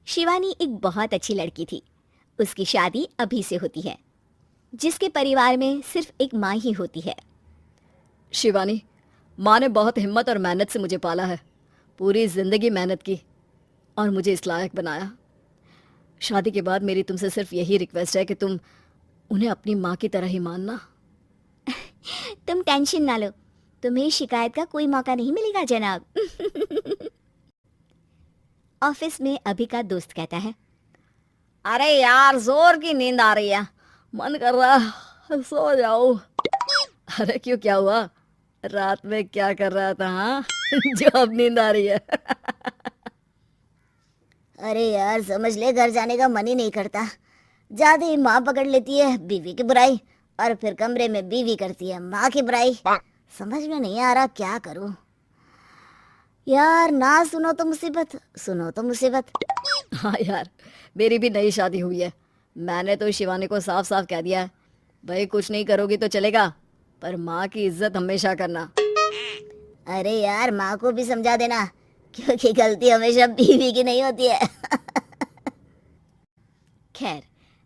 शिवानी एक बहुत अच्छी लड़की थी। उसकी शादी अभी से होती है, जिसके परिवार में सिर्फ एक माँ ही होती है। शिवानी, माँ ने बहुत हिम्मत और मेहनत से मुझे पाला है। पूरी जिंदगी मेहनत की और मुझे इस लायक बनाया। शादी के बाद मेरी तुमसे सिर्फ यही रिक्वेस्ट है कि तुम उन्हें अपनी माँ की तरह ही मानना। तुम टेंशन ना लो, तुम्हें शिकायत का कोई मौका नहीं मिलेगा जनाब। ऑफिस में अभी का दोस्त कहता है, अरे यार, जोर की नींद आ रही है, मन कर रहा है सो जाओ। अरे क्यों, क्या हुआ? रात में क्या कर रहा था? हाँ जो अब नींद आ रही है। अरे यार समझ ले, घर जाने का मन ही नहीं करता। जाते ही माँ पकड़ लेती है बीवी की बुराई, और फिर कमरे में बीवी करती है माँ की बुराई। समझ में नहीं आ रहा क्या करूं यार। ना सुनो तो मुसीबत, सुनो तो मुसीबत। हाँ यार, मेरी भी नई शादी हुई है। मैंने तो शिवानी को साफ साफ कह दिया है, भाई कुछ नहीं करोगी तो चलेगा, पर माँ की इज्जत हमेशा करना। अरे यार माँ को भी समझा देना, क्योंकि गलती हमेशा बीवी की नहीं होती है। खैर,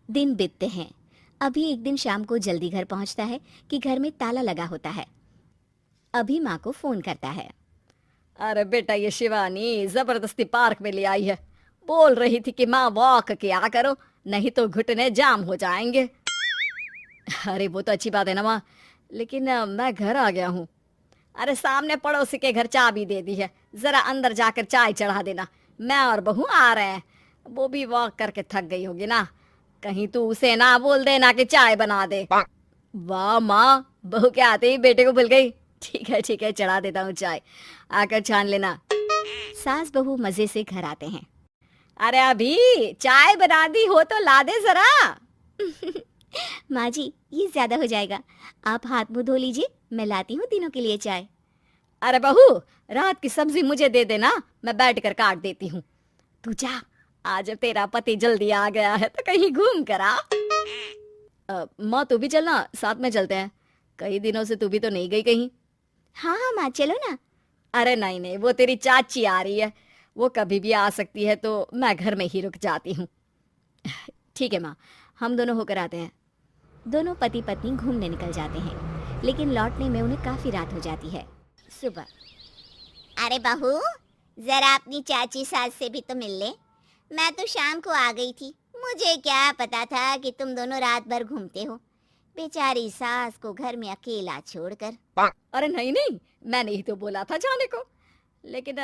दिन बीतते हैं। अभी एक दिन शाम को जल्दी घर पहुंचता है कि घर में ताला लगा होता है। अभी माँ को फोन करता है। अरे बेटा, ये शिवानी जबरदस्ती पार्क में ले आई है। बोल रही थी कि माँ वॉक किया करो, नहीं तो घुटने जाम हो जाएंगे। अरे वो तो अच्छी बात है ना माँ, लेकिन मैं घर आ गया हूँ। अरे सामने पड़ोसी के घर चाबी दे दी है, जरा अंदर जाकर चाय चढ़ा देना। मैं और बहू आ रहे हैं, वो भी वॉक करके थक गई होगी ना। कहीं तू उसे ना बोल देना कि चाय बना दे। वाह माँ, बहू के आते ही बेटे को भूल गई। ठीक है, चढ़ा देता हूँ चाय, आकर छान लेना। सास बहू मजे से घर आते हैं। अरे अभी चाय बना दी हो तो ला दे जरा। माँ जी, ये ज्यादा हो जाएगा, आप हाथ मुंह धो लीजिए, मैं लाती हूँ तीनों के लिए चाय। अरे बहू, रात की सब्जी मुझे दे देना, मैं बैठ कर काट देती हूँ। तू जा, आज तेरा पति जल्दी आ गया है तो कहीं घूम कर आ। माँ तू भी चलना, साथ में चलते हैं। कई दिनों से तू भी तो नहीं गई कहीं। हाँ हाँ माँ, चलो ना। अरे नहीं नहीं, वो तेरी चाची आ रही है, वो कभी भी आ सकती है, तो मैं घर में ही रुक जाती हूँ। ठीक है माँ, हम दोनों होकर आते हैं। दोनों पति पत्नी घूमने निकल जाते हैं, लेकिन लौटने में उन्हें काफी रात हो जाती है। सुबह, अरे बहू, जरा अपनी चाची सास से भी तो मिल ले। मैं तो शाम को आ गई थी, मुझे क्या पता था कि तुम दोनों रात भर घूमते हो, बेचारी सास को घर में अकेला छोड़कर। अरे नहीं नहीं, मैंने ही तो बोला था जाने को, लेकिन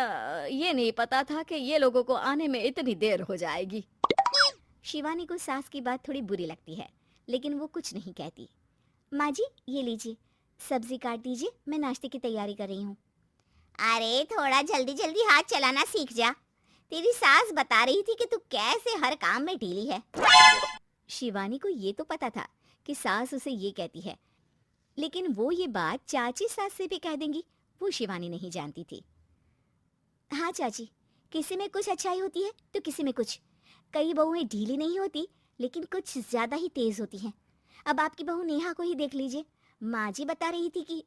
ये नहीं पता था कि ये लोगों को आने में इतनी देर हो जाएगी। शिवानी को सास की बात थोड़ी बुरी लगती है, लेकिन वो कुछ नहीं कहती। माँ जी, ये लीजिए, सब्जी काट दीजिए, मैं नाश्ते की तैयारी कर रही हूँ। अरे थोड़ा जल्दी जल्दी हाथ चलाना सीख जा, तेरी सास बता रही थी कि तू कैसे हर काम में ढीली है। शिवानी को ये तो पता था कि सास उसे ये कहती है, लेकिन वो ये बात चाची सास से भी कह देंगी, वो शिवानी नहीं जानती थी। हाँ चाची, किसी में कुछ अच्छाई होती है तो किसी में कुछ। कई बहुएं ढीली नहीं होती, लेकिन कुछ ज्यादा ही तेज होती हैं। अब आपकी बहू नेहा को ही देख लीजिए, माँ जी बता रही थी कि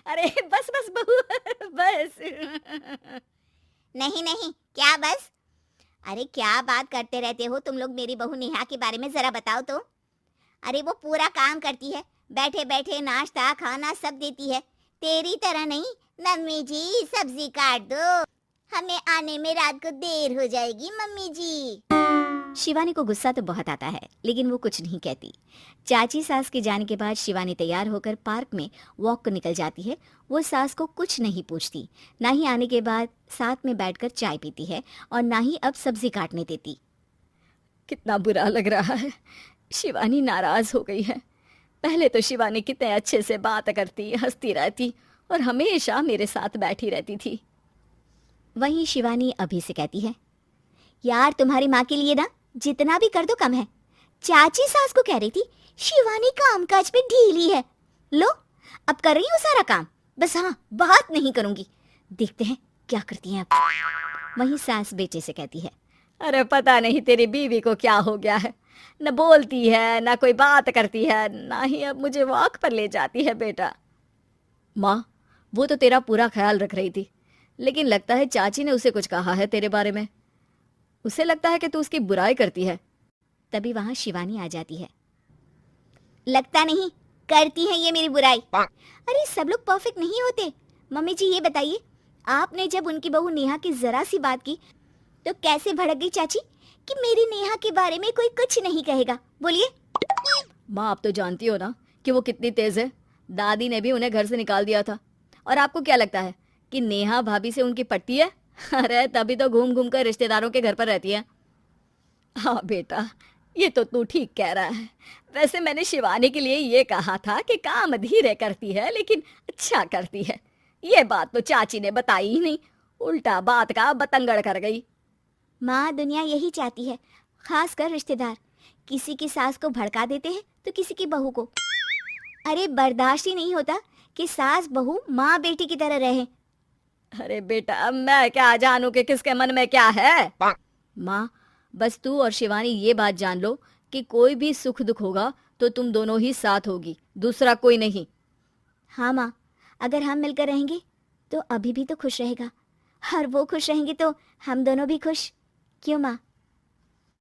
अरे बस बस बहू, बस। नहीं नहीं, क्या बस? अरे क्या बात करते रहते हो तुम लोग मेरी बहू नेहा के बारे में, जरा बताओ तो। अरे वो पूरा काम करती है, बैठे बैठे नाश्ता खाना सब देती है, तेरी तरह नहीं। मम्मी जी सब्जी काट दो, हमें आने में रात को देर हो जाएगी मम्मी जी। शिवानी को गुस्सा तो बहुत आता है, लेकिन वो कुछ नहीं कहती। चाची सास के जाने के बाद शिवानी तैयार होकर पार्क में वॉक को निकल जाती है। वो सास को कुछ नहीं पूछती, ना ही आने के बाद साथ में बैठकर चाय पीती है, और ना ही अब सब्जी काटने देती। कितना बुरा लग रहा है, शिवानी नाराज हो गई है। पहले तो शिवानी कितने अच्छे से बात करती, हंसती रहती और हमेशा मेरे साथ बैठी रहती थी। वहीं शिवानी अभी से कहती है, यार तुम्हारी माँ के लिए ना जितना भी कर दो कम है। चाची सास को कह रही थी शिवानी कामकाज पे ढीली है, लो अब कर रही हूँ सारा काम, बस हाँ बात नहीं करूंगी, देखते हैं क्या करती हैं अब। वहीं सास बेटे से कहती है, अरे पता नहीं तेरी बीवी को क्या हो गया है, न बोलती है न कोई बात करती है, ना ही अब मुझे वॉक पर ले जाती है। बेटा, माँ वो तो तेरा पूरा ख्याल रख रही थी, लेकिन लगता है चाची ने उसे कुछ कहा है तेरे बारे में। उसे लगता है कि तू उसकी बुराई करती है। तभी वहां शिवानी आ जाती है। लगता नहीं, करती है ये मेरी बुराई। अरे सब लोग परफेक्ट नहीं होते। मम्मी जी ये बताइए, आपने जब उनकी बहू नेहा की जरा सी बात की तो कैसे भड़क गई चाची कि मेरी नेहा के बारे में कोई कुछ नहीं कहेगा? बोलिए। माँ आप तो जानती हो ना कि वो कितनी तेज है। दादी ने भी उन्हें घर से निकाल दिया था। और आपको क्या लगता है कि नेहा भाभी से उनकी पटती है? अरे तभी तो घूम घूम कर रिश्तेदारों के घर पर रहती है। हाँ बेटा, ये तो तू ठीक कह रहा है। वैसे मैंने शिवानी के लिए ये कहा था कि काम धीरे करती है लेकिन अच्छा करती है। ये बात तो चाची ने बताई ही नहीं, उल्टा बात का बतंगड़ कर गई। माँ दुनिया यही चाहती है, खासकर रिश्तेदार। किसी की सास को भड़का देते हैं तो किसी की बहू को। अरे बर्दाश्त ही नहीं होता कि सास बहू माँ बेटी की तरह रहे। अरे बेटा मैं क्या जानू कि किसके मन में क्या है। माँ बस तू और शिवानी ये बात जान लो कि कोई भी सुख दुख होगा तो तुम दोनों ही साथ होगी, दूसरा कोई नहीं। हाँ माँ, अगर हम मिलकर रहेंगे तो अभी भी तो खुश रहेगा, और वो खुश रहेंगे तो हम दोनों भी खुश। क्यों माँ?